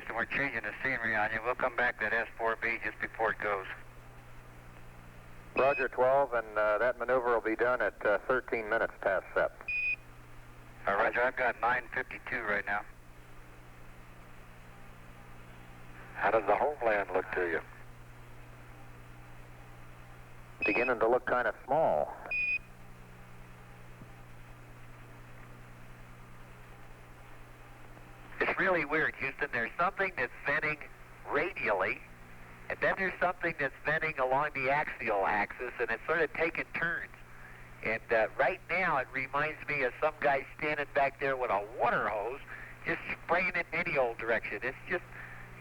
Houston, we're changing the scenery on you. We'll come back to that S4B just before it goes. Roger, 12, and that maneuver will be done at 13 minutes past SEP. Roger, I've got 9:52 right now. How does the homeland look to you? Beginning to look kind of small. It's really weird, Houston. There's something that's venting radially, and then there's something that's venting along the axial axis, and it's sort of taking turns. And right now, it reminds me of some guy standing back there with a water hose, just spraying it in any old direction. It's just,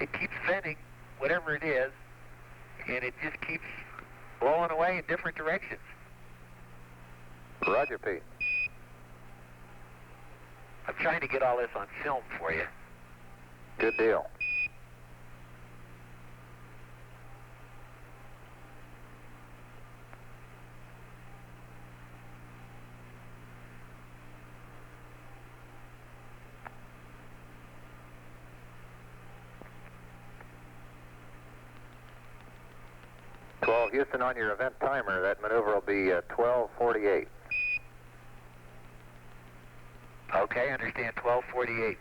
it keeps venting, whatever it is, and it just keeps blowing away in different directions. Roger, Pete. I'm trying to get all this on film for you. Good deal. Houston, on your event timer, that maneuver will be 12:48. Okay, understand, 12:48.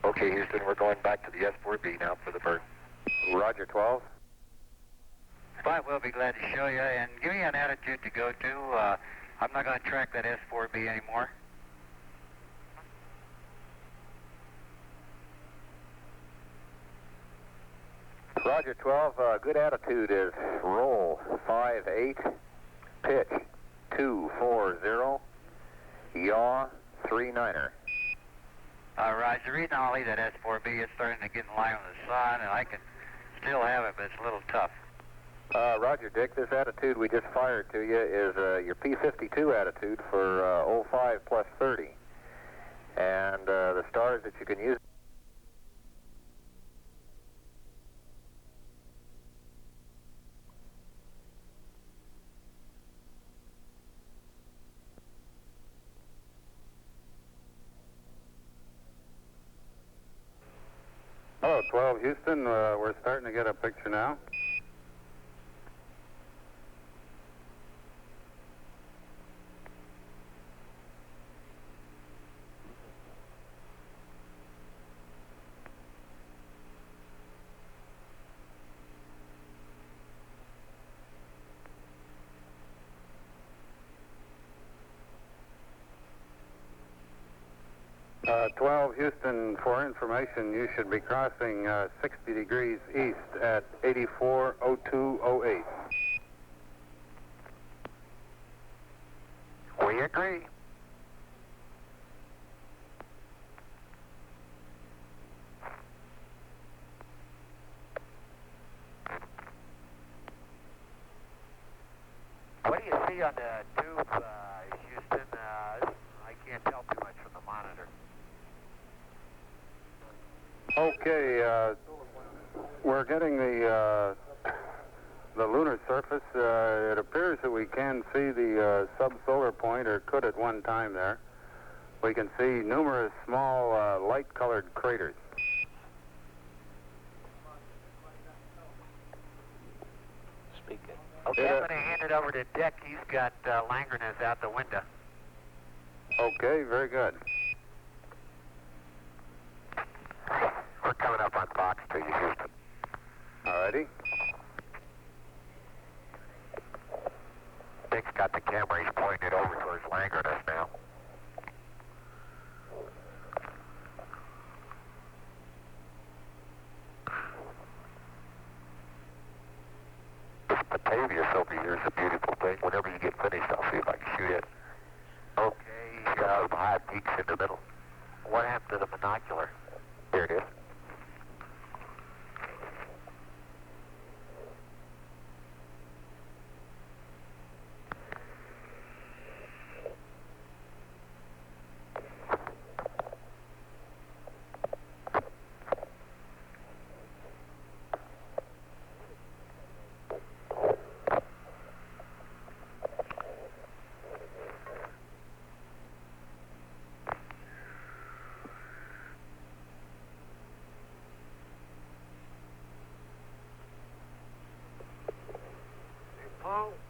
Okay, Houston, we're going back to the S4B now for the burn. Roger, 12. Fine, we'll be glad to show you, and give me an attitude to go to. I'm not going to track that S4B anymore. Roger, 12. Good attitude is roll 5-8, pitch 2-4-0, yaw 3-9er. Roger, the reason I'll leave that S4B is starting to get in line with the sun, and I can still have it, but it's a little tough. Roger, Dick, this attitude we just fired to you is your P52 attitude for 05 plus 30. And the stars that you can use. Hello, 12 Houston. We're starting to get a picture now. Uh, 12 Houston, for information, you should be crossing 60 degrees east at 840208. We agree. What do you see on the tube, Houston? I can't tell too much from the monitor. Okay, we're getting the lunar surface. It appears that we can see the subsolar point, or could at one time there. We can see numerous small light-colored craters. Speaking. Okay, I'm going to hand it over to Dick. He's got Langrenus out the window. Okay, very good. We're coming up on Fox to you, Houston. Alrighty. Dick's got the camera. He's pointing it over towards Langrenus now. This Batavia over here is a beautiful thing. Whenever you get finished, I'll see if I can shoot it. Okay, he's got some high peaks in the middle. What happened to the monocular? There it is.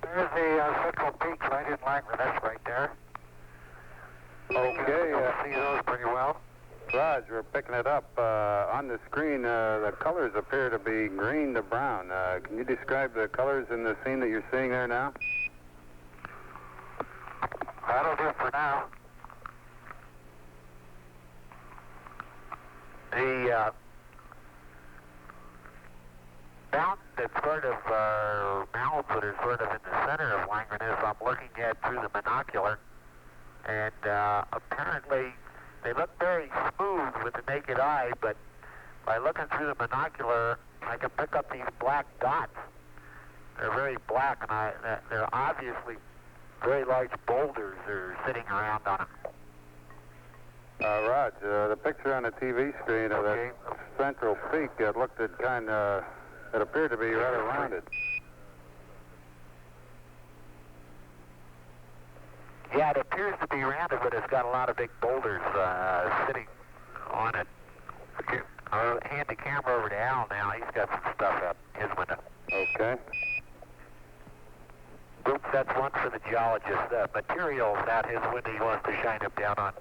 There's the Central Peaks right in Langrenus right there. Okay. You can see those pretty well. Raj, we're picking it up. On the screen, the colors appear to be green to brown. Can you describe the colors in the scene that you're seeing there now? That'll do for now. The mountain that's sort of mountains that are sort of in the center of Langrenus, I'm looking at through the monocular, and apparently they look very smooth with the naked eye, but by looking through the monocular, I can pick up these black dots. They're very black, and they're obviously very large boulders that are sitting around on them. Raj, the picture on the TV screen of Okay. that central peak, it looked at it appeared to be rather rounded. Yeah, it appears to be rounded, but it's got a lot of big boulders sitting on it. Okay. I'll hand the camera over to Al now. He's got some stuff out his window. Okay. Oops, that's one for the geologist. Materials out his window he wants to shine him down on.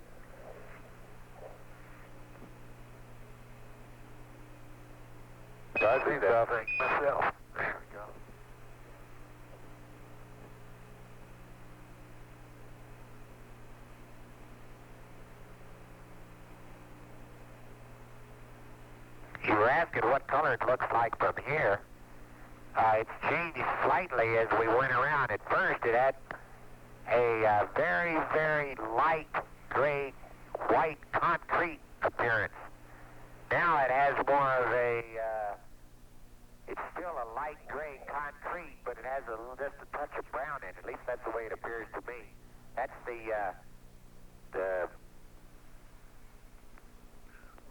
I see that thing myself. There we go. You were asking what color it looks like from here. It's changed slightly as we went around. At first, it had a very, very light gray, white concrete appearance. Now it has more of a, it's still a light gray concrete, but it has just a touch of brown in it. At least that's the way it appears to me. That's the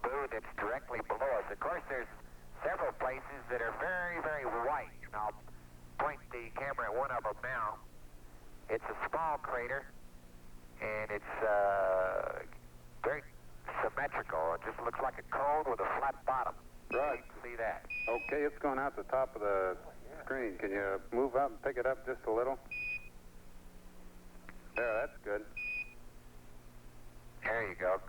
moon that's directly below us. Of course, there's several places that are very, very white. And I'll point the camera at one of them now. It's a small crater, and it's very symmetrical. It just looks like a cone with a flat bottom. Right. You can see that. Okay, it's going out the top of the screen. Can you move up and pick it up just a little? There, that's good. There you go.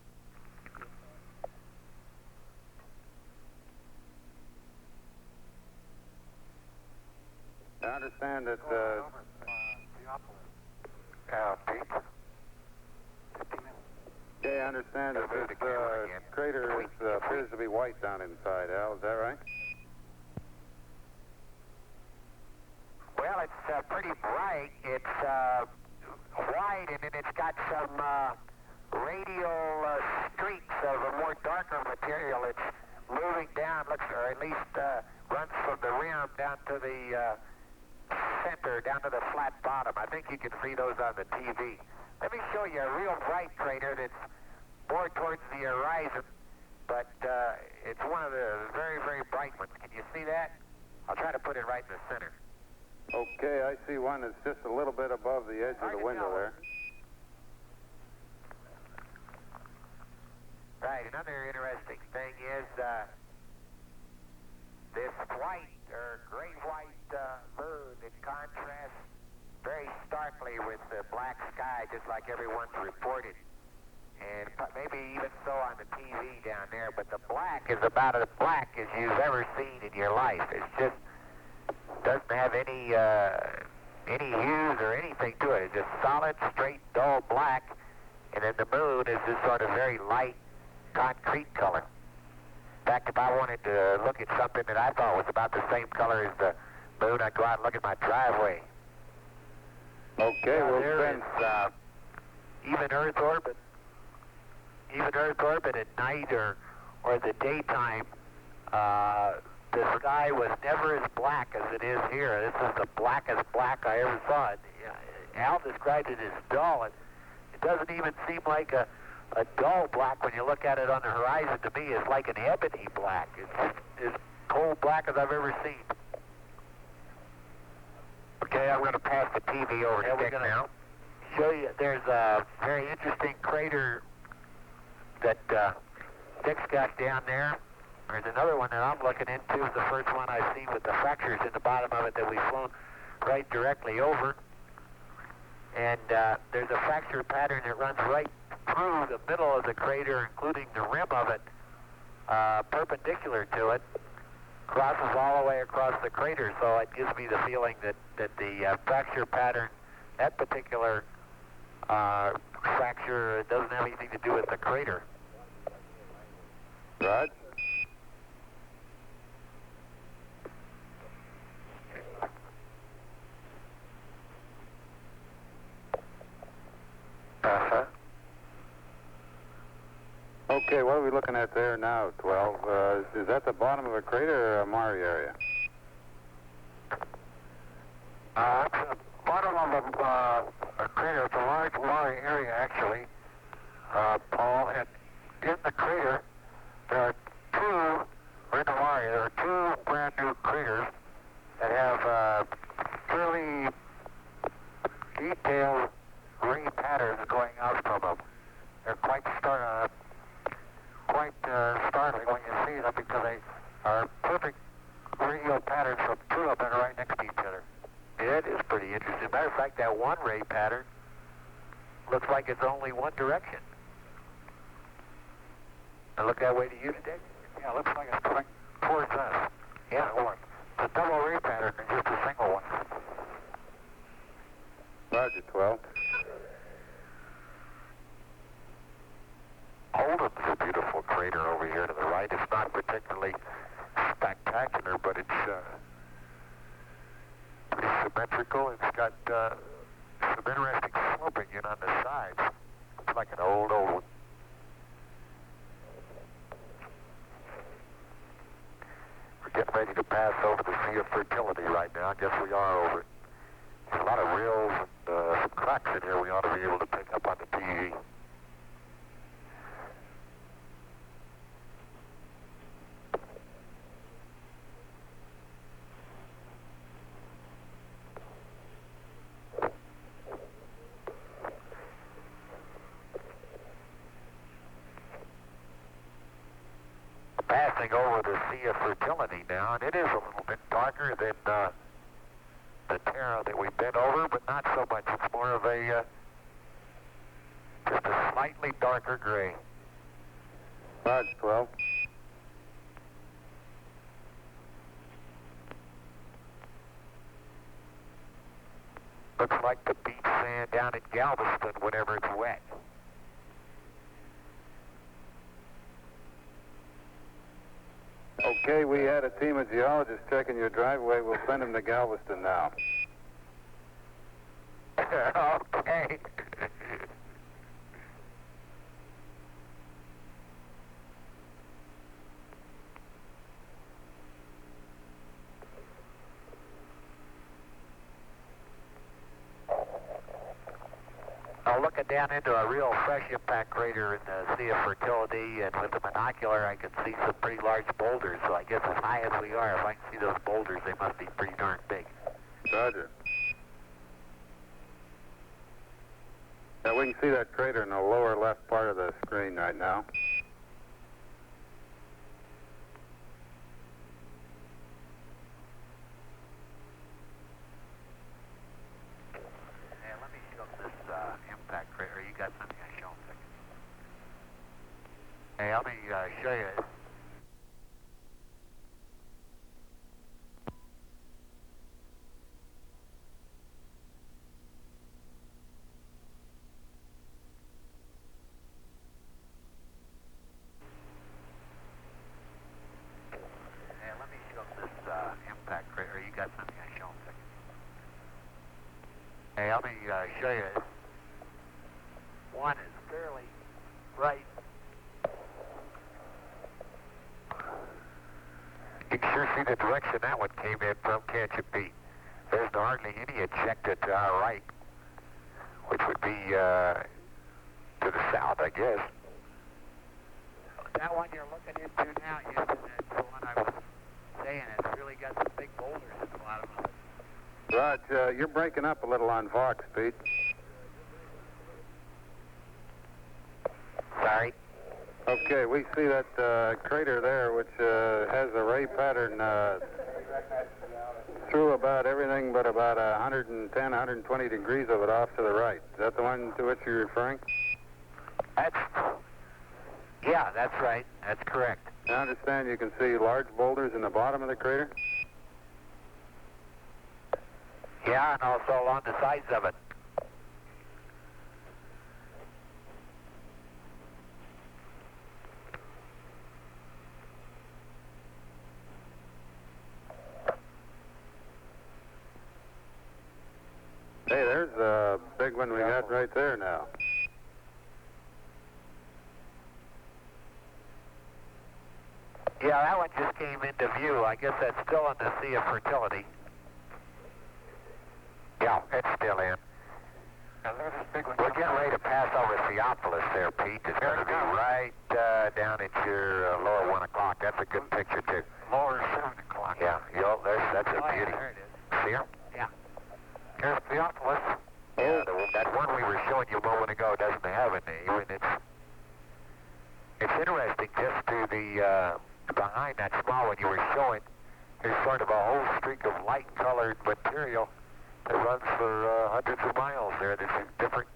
I understand that Pete. I understand that this crater appears to be white down inside, Al. Is that right? Well, it's pretty bright. It's white, and then it's got some radial streaks of a more darker material. It's moving down, or at least runs from the rim down to the center, down to the flat bottom. I think you can see those on the TV. Let me show you a real bright crater that's more towards the horizon, but it's one of the very, very bright ones. Can you see that? I'll try to put it right in the center. Okay, I see one that's just a little bit above the edge of the window there. Right, another interesting thing is this white or great white moon that contrasts very starkly with the black sky, just like everyone's reported. And maybe even so on the TV down there, but the black is about as black as you've ever seen in your life. It's just doesn't have any hues or anything to it. It's just solid, straight, dull black, and then the moon is this sort of very light, concrete color. In fact, if I wanted to look at something that I thought was about the same color as the moon, I'd go out and look at my driveway. Okay, we'll there spend... is even Earth orbit at night or the daytime. The sky was never as black as it is here. This is the blackest black I ever saw. Al described it as dull. It doesn't even seem like a dull black when you look at it on the horizon. To me, it's like an ebony black. It's just as cold black as I've ever seen. Okay, I'm going to pass the TV over to Dick now. Show you, there's a very interesting crater that Dick's got down there. There's another one that I'm looking into. It's the first one I've seen with the fractures in the bottom of it that we've flown right directly over. And there's a fracture pattern that runs right through the middle of the crater, including the rim of it, perpendicular to it, crosses all the way across the crater. So it gives me the feeling that the fracture pattern, that particular fracture, doesn't have anything to do with the crater. Right. Uh-huh. Okay, what are we looking at there now, 12? Is that the bottom of a crater or a Mare area? It's the bottom of a crater. It's a large Mare area, actually, Paul. And in the crater, there are in the Mare, there are two brand new craters that have fairly detailed ray patterns going out from them. They're quite startling when you see them because they are perfect radial patterns from two of them that are right next to each other. Yeah, it is pretty interesting. Matter of fact, that one ray pattern looks like it's only one direction. Does it look that way to you, Dick? Yeah, it looks like it's coming towards us. Yeah, one. The double ray pattern is just a single one. Roger, 12. Holden's a beautiful crater over here to the right. It's not particularly spectacular, but it's pretty symmetrical. It's got some interesting sloping in on the sides. It's like an old one. We're getting ready to pass over the Sea of Fertility right now. I guess we are over it. There's a lot of rills and some cracks in here we ought to be able to pick up on the TV. Passing over the Sea of Fertility now, and it is a little bit darker than the Terra that we've been over, but not so much. It's more of a just a slightly darker gray. Roger, 12. Looks like the beach sand down in Galveston whenever it's wet. Okay, we had a team of geologists checking your driveway. We'll send them to Galveston now. Okay. Now looking down into a real fresh impact crater in the Sea of Fertility, and with the binocular I can see some pretty large boulders, so I guess as high as we are, if I can see those boulders, they must be pretty darn big. Roger. Now we can see that crater in the lower left part of the screen right now. Hey, let me show this impact crater. You got something I show them? Hey, let me show you. Hey, let me show this impact crater. You got something I show him? Hey, let me show you. One is fairly bright. You can sure see the direction that one came in from, can't you, Pete? There's hardly any ejected to our right, which would be to the south, I guess. That one you're looking into now, Houston, is the one I was saying. It's really got some big boulders at the bottom of it. Raj, you're breaking up a little on Vox, Pete. Sorry? Okay, we see that crater there, which has a ray pattern through about everything but about 110, 120 degrees of it off to the right. Is that the one to which you're referring? Yeah, that's right. That's correct. I understand you can see large boulders in the bottom of the crater? Yeah, and also along the sides of it. Hey, there's a big one we got right there now. Yeah, that one just came into view. I guess that's still in the Sea of Fertility. Yeah, it's still in. We're getting ready to pass over Theophilus there, Pete. It's going to be right down at your lower 1 o'clock. That's a good picture, too. Lower 7 o'clock. Yeah, that's a beauty. There it is. See her? Yeah. Here's Theophilus. Yeah, that one we were showing you a moment ago doesn't have a name, and it's interesting just to the behind that small one you were showing. There's sort of a whole streak of light-colored material that runs for hundreds of miles there. There's a different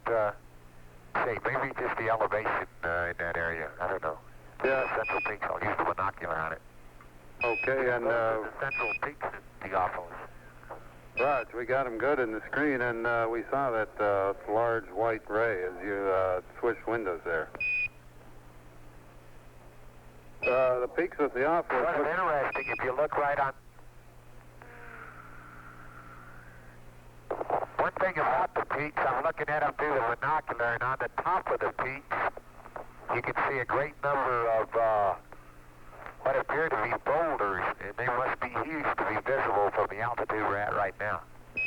shape. Maybe just the elevation in that area. I don't know. Yeah. Central Peaks. I'll use the binocular on it. Okay, and the Central Peaks in Theophilus. Raj, we got him good in the screen, and we saw that large white ray as you switched windows there. The peaks of Theophilus. Sort of interesting if you look right on. One thing about the peaks, I'm looking at them through the binocular, and on the top of the peaks, you can see a great number of what appear to be boulders, and they must be huge to be visible from the altitude we're at right now.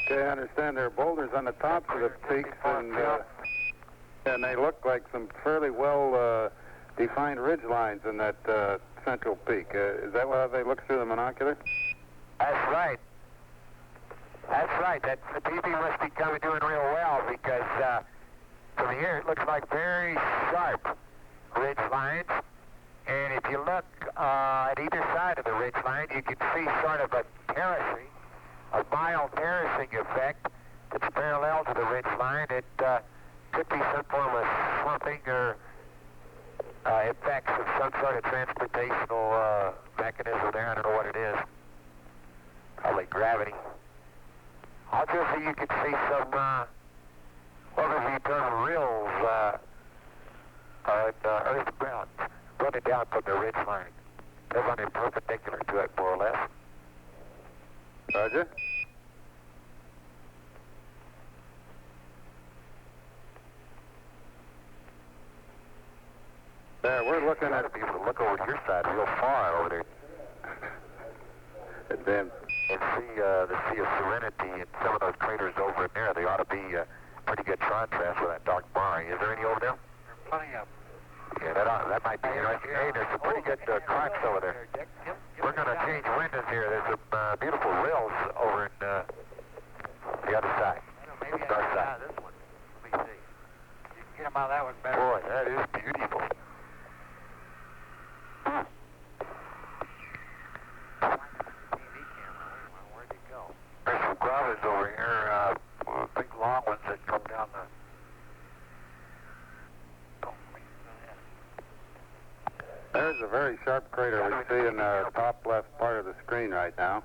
Okay, I understand there are boulders on the tops of the peaks, and they look like some fairly well defined ridge lines in that central peak. Is that how they look through the binocular? That's right. That's right. That the TV must be doing real well because from here it looks like very sharp ridge lines. And if you look at either side of the ridge line, you can see sort of a terracing, a mild terracing effect that's parallel to the ridge line. It could be some form of slumping or effects of some sort of transportational mechanism there. I don't know what it is. Probably gravity. Also, so you can see some, what would be termed rills on earth ground running down from the ridge line. They're running perpendicular to it, more or less. Roger. There, we're looking at... be able to look over to your side real far over there. Then. And see the Sea of Serenity and some of those craters over in there. They ought to be pretty good contrast with that dark bar. Is there any over there? Plenty of. Yeah, that might be interesting. Hey, there's some pretty good cracks over there. We're going to change windows here. There's some beautiful rills over in the other side. Maybe dark side. This one. Let me see. You can get them out of that one better. Boy, that is beautiful. Where'd it go? There's some graves over here, big long ones that come down the... There's a very sharp crater we see in the top left part of the screen right now.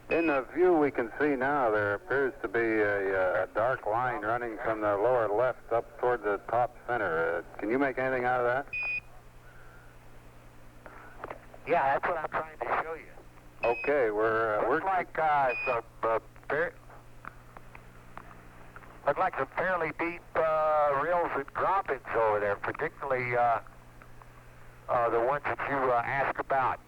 In the view we can see now, there appears to be a dark line running from the lower left up toward the top center. Can you make anything out of that? Yeah, that's what I'm trying to show you. Okay, Looks like some fairly deep rills and droppings over there, particularly the ones that you asked about.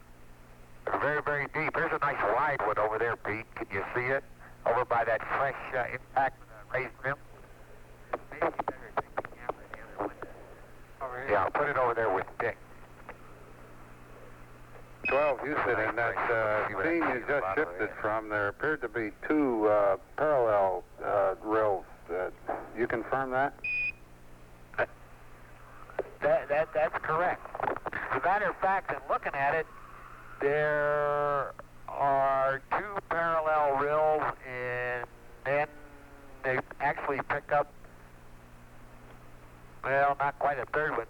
They're very, very deep. There's a nice wide one over there, Pete. Can you see it? Over by that fresh impact raised rim. Maybe you better take the camera in the other window. Yeah, I'll put it over there with Dick. 12 Houston, in that scene you just shifted from, there appeared to be two parallel rills. You confirm that? That's correct. As a matter of fact, in looking at it, there are two parallel rills, and then they actually pick up, well, not quite a third one.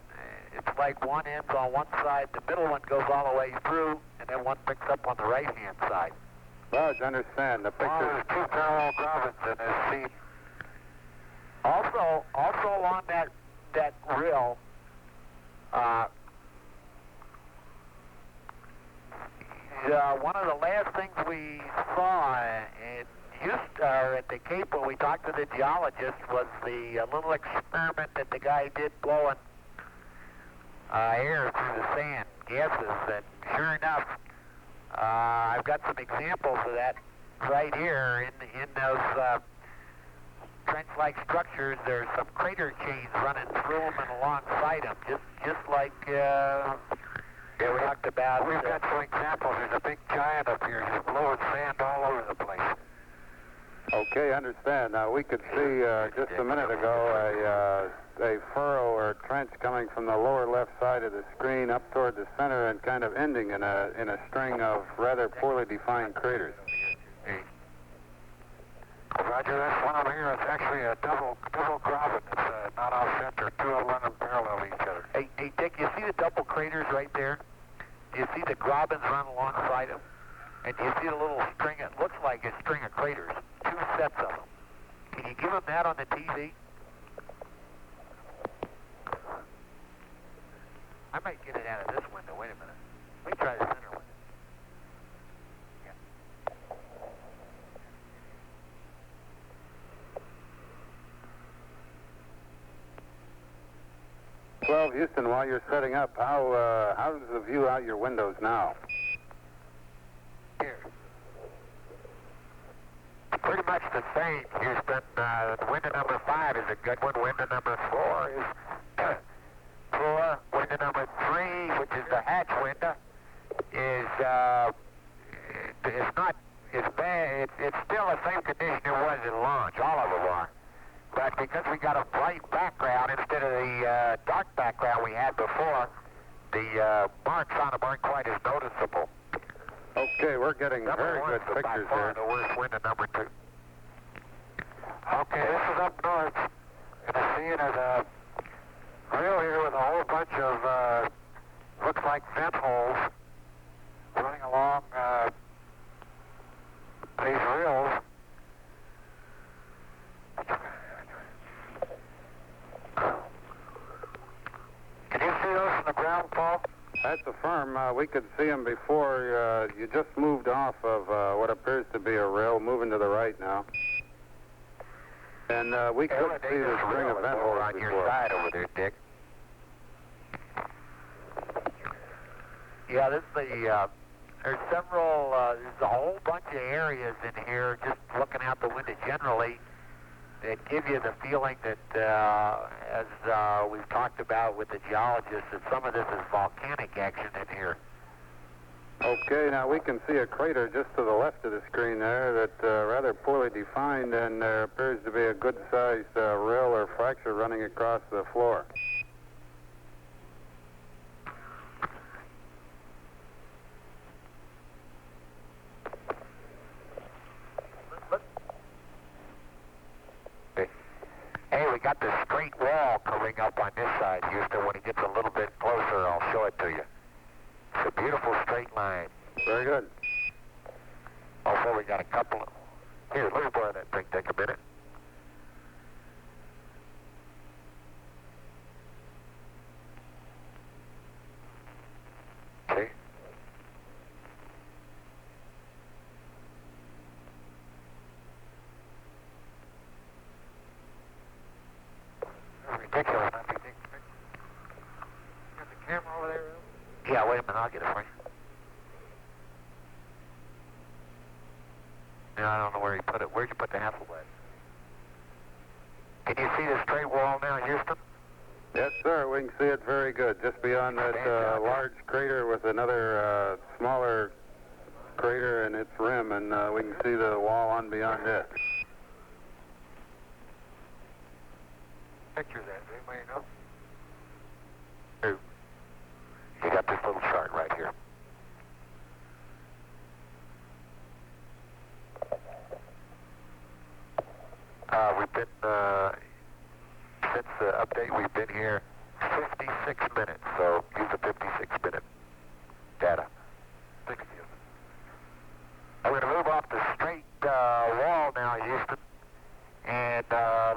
It's like one ends on one side, the middle one goes all the way through, and then one picks up on the right-hand side. Well, I understand. The picture... There's two parallel droppings in this scene. Also along that rill, one of the last things we saw in Houston, or at the Cape when we talked to the geologist, was the little experiment that the guy did blowing air through the sand, gases, and sure enough, I've got some examples of that right here in those trench-like structures. There's some crater chains running through them and alongside them, just like we talked about. We've got some examples. There's a big giant up here just blowing sand all over the place. Okay, understand. Now, we could see just a minute ago a furrow or trench coming from the lower left side of the screen up toward the center and kind of ending in a string of rather poorly defined craters. Roger, this one over here is actually a double graben. It's not off center. Two of them running parallel to each other. Hey, Dick, you see the double craters right there? Do you see the grabens run alongside them? And do you see the little string? It looks like a string of craters. Two sets of them. Can you give them that on the TV? I might get it out of this window. Wait a minute. Let me try the center one. Yeah. 12 Houston, while you're setting up, how's the view out your windows now? Here. Pretty much the same, Houston. Window number 5 is a good one. Window number 4 is poor. Window number 3, which is the hatch window, is it's not as bad. It's still the same condition it was in launch. All of them are. But because we got a bright background instead of the dark background we had before, the marks on them aren't quite as noticeable. Okay, we're getting very good pictures by far here. the worst window number 2. Okay, this is up north. Going to see it as a rill here with a whole bunch of looks like vent holes running along these rills. Can you see those from the ground, Paul? That's a firm. We could see them before you just moved off of what appears to be a rail, moving to the right now. And we could see the string of vent holes on your before. side over there, Dick. Yeah, this is there's several, there's a whole bunch of areas in here, just looking out the window generally, that give you the feeling that, as we've talked about with the geologists, that some of this is volcanic action in here. Okay, now we can see a crater just to the left of the screen there that's rather poorly defined, and there appears to be a good-sized rill or fracture running across the floor. Hey, we got this straight wall coming up on this side, Houston. When it gets a little bit closer, I'll show it to you. It's a beautiful straight line. Very good. Also, we got a couple of... Here, let me borrow that thing. Take a minute. See? Ridiculous. You got the camera over there, Will? Yeah, wait a minute. I'll get it for you. I don't know where he put it. Where'd you put the Hasselblad? Can you see the straight wall now, Houston? Yes, sir. We can see it very good. Just beyond that large crater with another smaller crater in its rim, and we can see the wall on beyond it. Picture that. Anybody know? Who? You got this little chart right here. We've been, since the update, we've been here 56 minutes, so use the 56-minute data. 60. I'm going to move off the straight wall now, Houston, and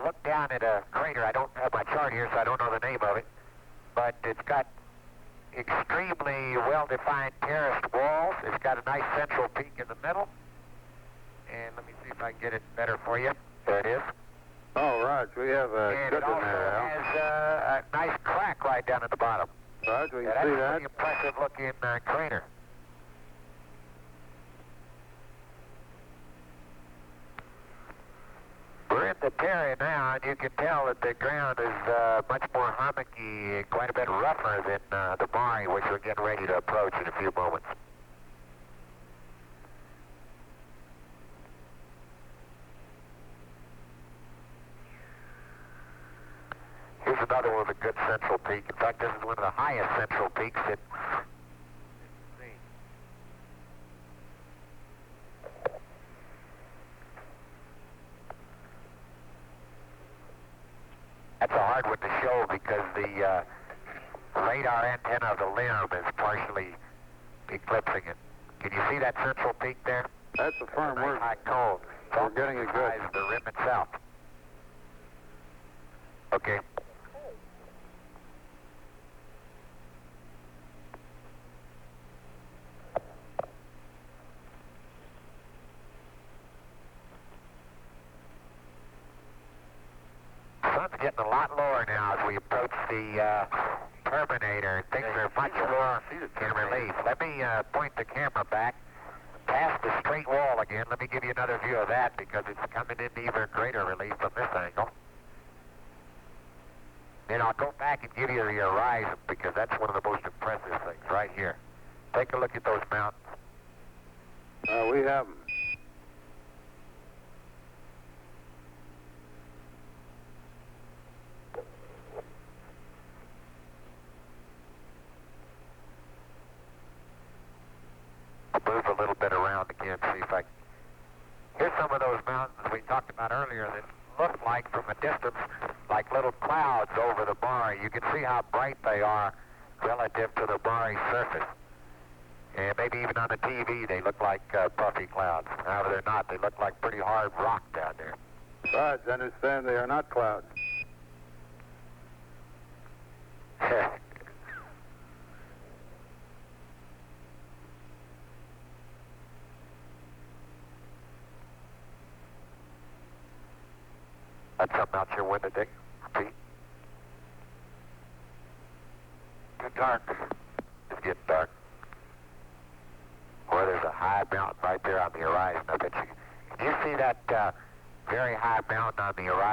look down at a crater. I don't have my chart here, so I don't know the name of it, but it's got extremely well-defined terraced walls. It's got a nice central peak in the middle, and let me see if I can get it better for you. There it is. Oh, Raj, we have a And good it in also there, Al. has a nice crack right down at the bottom. Raj, we can That's see a that. pretty impressive looking crater. We're in the terrain now, and you can tell that the ground is much more hummocky, quite a bit rougher than the Mari, which we're getting ready to approach in a few moments. Here's another one with a good central peak. In fact, this is one of the highest central peaks that... That's a hard one to show because the radar antenna of the limb is partially eclipsing it. Can you see that central peak there? That's a firm Nice word. high cone. We're getting it good. Size of the rim itself. Okay. Sun's getting a lot lower now as we approach the Terminator. Things are much more in relief. Let me point the camera back past the straight wall again. Let me give you another view of that because it's coming in even greater relief from this angle. Then I'll go back and give you the horizon because that's one of the most impressive things right here. Take a look at those mountains. We have them. I'll move a little bit around again, see if I can. Here's some of those mountains we talked about earlier that look like, from a distance, like little clouds over the Mari. You can see how bright they are relative to the Mari surface. And maybe even on the TV, they look like puffy clouds. However, they're not. They look like pretty hard rock down there. Raj, understand they are not clouds. That's something out your window, Dick. Pete. Too dark. It's getting dark. Boy, there's a high mountain right there on the horizon. I bet you. Can you see that very high mountain on the horizon?